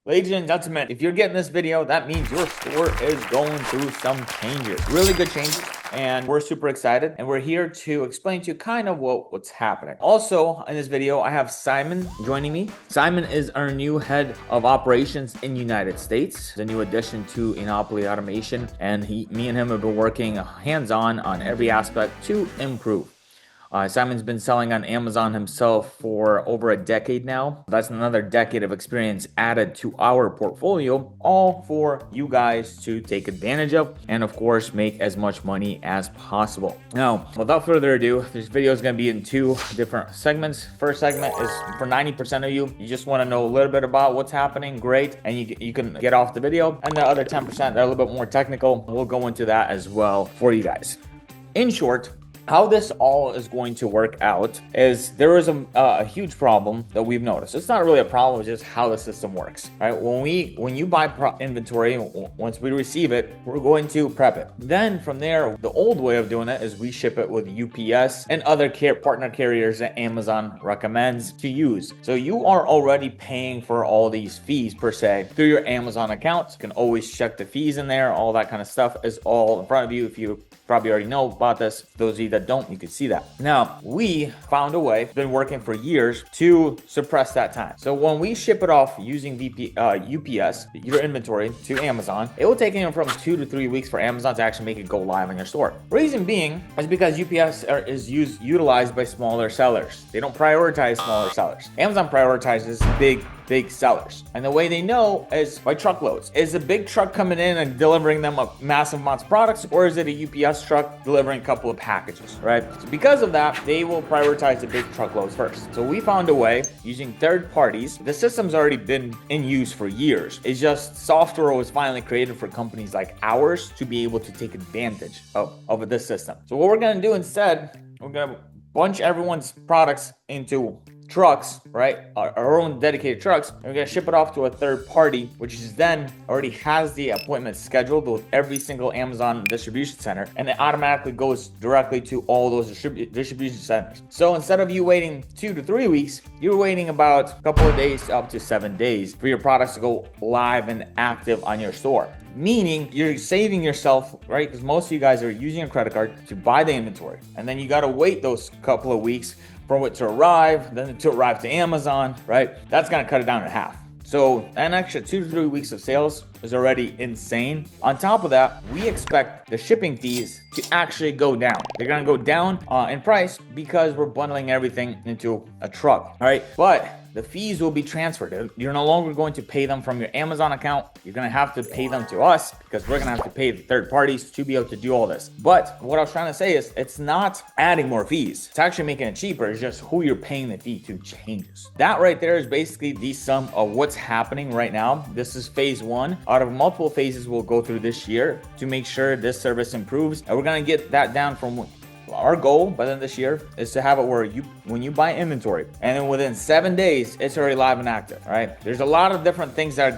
Ladies and gentlemen, if you're getting this video, that means your store is going through some changes, really good changes, and we're super excited. And we're here to explain to you kind of what's happening. Also, in this video, I have Simon joining me. Simon is our new head of operations in the United States, the new addition to Enopoly Automation, and me and him have been working hands-on on every aspect to improve. Simon's been selling on Amazon himself for over a decade now. That's another decade of experience added to our portfolio, all for you guys to take advantage of and, of course, make as much money as possible. Now, without further ado, this video is going to be in two different segments. First segment is for 90% of you. You just want to know a little bit about what's happening, great, and you can get off the video. And the other 10% that are a little bit more technical, we'll go into that as well for you guys. In short, how this all is going to work out is there is a huge problem that we've noticed. It's not really a problem, it's just how the system works, right? When you buy inventory, once we receive it, we're going to prep it. Then from there, the old way of doing it is we ship it with UPS and other partner carriers that Amazon recommends to use. So you are already paying for all these fees per se through your Amazon account. You can always check the fees in there. All that kind of stuff is all in front of you. If you probably already know about this, those of you that don't, you can see that. Now, we found a way, been working for years, to suppress that time. So when we ship it off using UPS, your inventory, to Amazon, it will take anywhere from 2 to 3 weeks for Amazon to actually make it go live in your store. Reason being is because UPS is utilized by smaller sellers. They don't prioritize smaller sellers. Amazon prioritizes big sellers. And the way they know is by truckloads. Is a big truck coming in and delivering them a massive amounts of products, or is it a UPS truck delivering a couple of packages, right? So because of that, they will prioritize the big truckloads first. So we found a way using third parties. The system's already been in use for years. It's just software was finally created for companies like ours to be able to take advantage of this system. So what we're gonna do instead, we're gonna bunch everyone's products into trucks, right? Our own dedicated trucks, and we're gonna ship it off to a third party, which is then already has the appointment scheduled with every single Amazon distribution center, and it automatically goes directly to all those distribution centers. So instead of you waiting 2 to 3 weeks, you're waiting about a couple of days up to 7 days for your products to go live and active on your store. Meaning you're saving yourself, right? Because most of you guys are using a credit card to buy the inventory, and then you got to wait those couple of weeks for it to arrive, then to arrive to Amazon, right? That's gonna cut it down to half. So an extra 2 to 3 weeks of sales is already insane. On top of that, we expect the shipping fees to actually go down. They're gonna go down in price because we're bundling everything into a truck, all right? But the fees will be transferred. You're no longer going to pay them from your Amazon account. You're going to have to pay them to us because we're going to have to pay the third parties to be able to do all this. But what I was trying to say is it's not adding more fees. It's actually making it cheaper. It's just who you're paying the fee to changes. That right there is basically the sum of what's happening right now. This is phase one out of multiple phases we'll go through this year to make sure this service improves. And we're going to get that down from our goal by the end of this year is to have it where when you buy inventory and then within 7 days it's already live and active. All right, there's a lot of different things that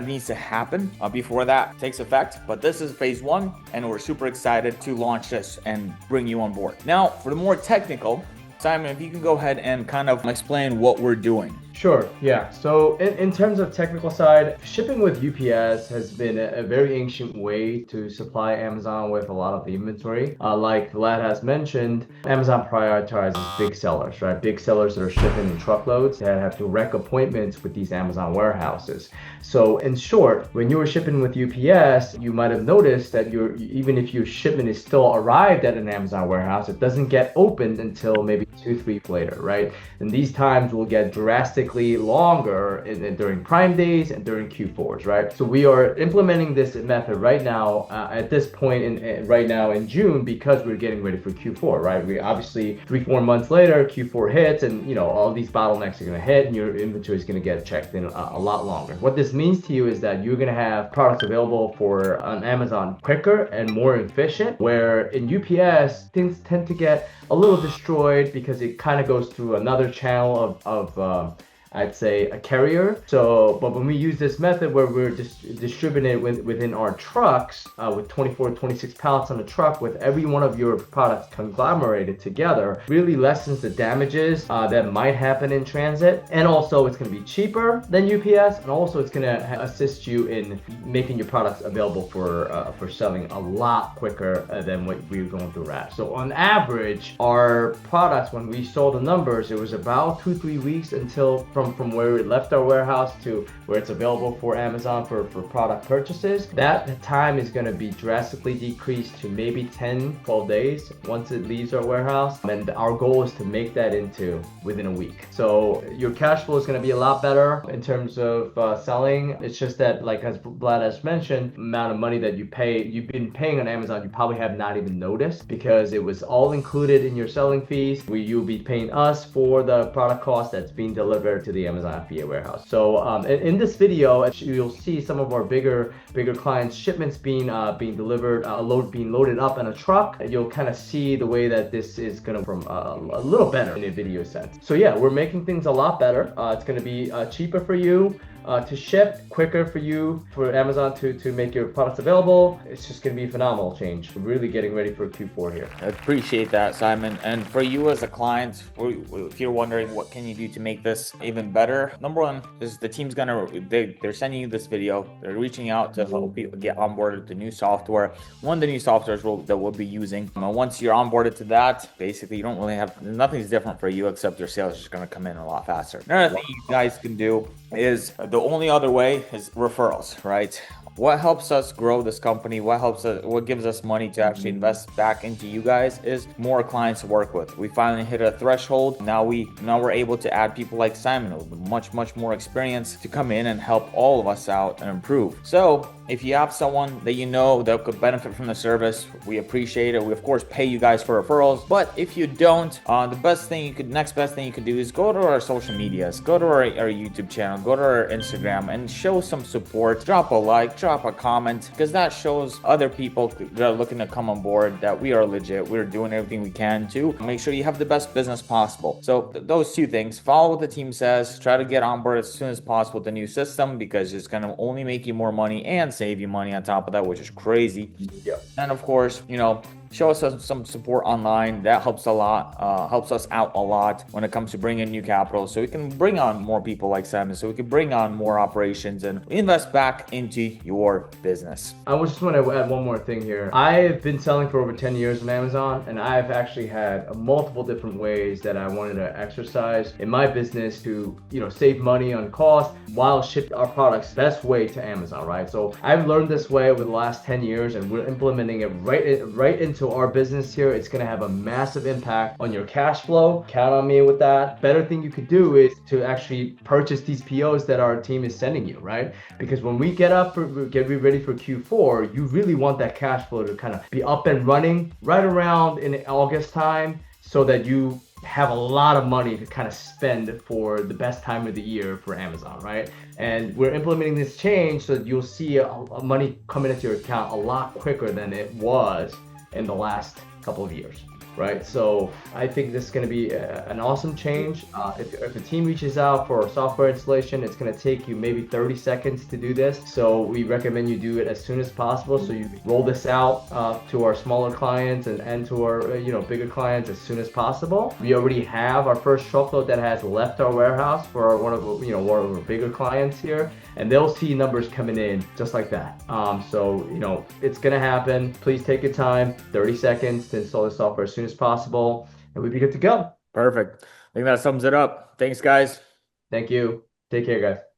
needs to happen before that takes effect, but this is phase one and we're super excited to launch this and bring you on board. Now for the more technical, Simon, if you can go ahead and kind of explain what we're doing. Sure, yeah. So in terms of technical side, shipping with UPS has been a very ancient way to supply Amazon with a lot of the inventory. Like Vlad has mentioned, Amazon prioritizes big sellers, right? Big sellers that are shipping in truckloads that have direct appointments with these Amazon warehouses. So in short, when you were shipping with UPS, you might have noticed that even if your shipment is still arrived at an Amazon warehouse, it doesn't get opened until maybe 2-3 weeks later, right? And these times will get drastically longer during Prime Days and during Q4s, right? So we are implementing this method right now at this point right now in June because we're getting ready for Q4, right? We obviously 3-4 months later, Q4 hits, and all these bottlenecks are going to hit, and your inventory is going to get checked in a lot longer. What this means to you is that you're going to have products available on Amazon quicker and more efficient, where in UPS things tend to get a little destroyed because it kind of goes through another channel of I'd say, a carrier. So, but when we use this method where we're just distributing it within our trucks, with 24, 26 pallets on a truck with every one of your products conglomerated together, really lessens the damages that might happen in transit. And also it's going to be cheaper than UPS, and also it's going to assist you in making your products available for selling a lot quicker than what we were going through RAP. So on average, our products, when we saw the numbers, it was about 2-3 weeks until from where it left our warehouse to where it's available for Amazon for product purchases. That time is going to be drastically decreased to maybe 10-12 days once it leaves our warehouse, and our goal is to make that into within a week. So your cash flow is going to be a lot better in terms of selling. It's just that, like as Vlad has mentioned, amount of money that you've been paying on Amazon, you probably have not even noticed because it was all included in your selling fees. You'll be paying us for the product cost that's being delivered to the Amazon FBA warehouse. So in this video, you'll see some of our bigger clients' shipments being delivered, being loaded up in a truck. You'll kind of see the way that this is gonna from a little better in a video sense. So yeah, we're making things a lot better. It's gonna be cheaper for you to ship, quicker for you, for Amazon to make your products available. It's just going to be a phenomenal change. We're really getting ready for Q4 here. I appreciate that, Simon. And for you as a client, if you're wondering what can you do to make this even better, number one is the team's they're sending you this video. They're reaching out to help people get onboarded with the new software. One of the new softwares that we'll be using. Once you're onboarded to that, basically you don't really have, nothing's different for you except your sales is just going to come in a lot faster. Another thing you guys can do is the only other way is referrals, right? What helps us grow this company, what gives us money to actually invest back into you guys is more clients to work with. We finally hit a threshold. Now we're able to add people like Simon with much more experience to come in and help all of us out and improve. So if you have someone that you know that could benefit from the service, we appreciate it. We of course pay you guys for referrals, but if you don't, the next best thing you could do is go to our social medias, go to our YouTube channel, go to our Instagram and show some support. Drop a like, drop a comment, because that shows other people that are looking to come on board that we are legit. We're doing everything we can to make sure you have the best business possible. So those two things, follow what the team says, try to get on board as soon as possible with the new system, because it's going to only make you more money and save you money on top of that, which is crazy. Yeah. And of course, show us some support online. That helps a lot, helps us out a lot when it comes to bringing new capital, so we can bring on more people like Simon, so we can bring on more operations and invest back into your business. I just want to add one more thing here. I've been selling for over 10 years on Amazon, and I've actually had multiple different ways that I wanted to exercise in my business to, save money on cost while ship our products best way to Amazon, right? So I've learned this way over the last 10 years, and we're implementing it right into our business here. It's going to have a massive impact on your cash flow. Count on me with that. Better thing you could do is to actually purchase these POs that our team is sending you, right? Because when we get ready for Q4, you really want that cash flow to kind of be up and running right around in August time, so that you have a lot of money to kind of spend for the best time of the year for Amazon, right? And we're implementing this change so that you'll see money coming into your account a lot quicker than it was in the last couple of years, right? So I think this is going to be an awesome change. If the team reaches out for software installation, it's going to take you maybe 30 seconds to do this. So we recommend you do it as soon as possible, so you roll this out to our smaller clients and to our bigger clients as soon as possible. We already have our first truckload that has left our warehouse for one of our bigger clients here, and they'll see numbers coming in just like that. So it's going to happen. Please take your time, 30 seconds to install the software as soon as possible, and we'll be good to go. Perfect. I think that sums it up. Thanks, guys. Thank you. Take care, guys.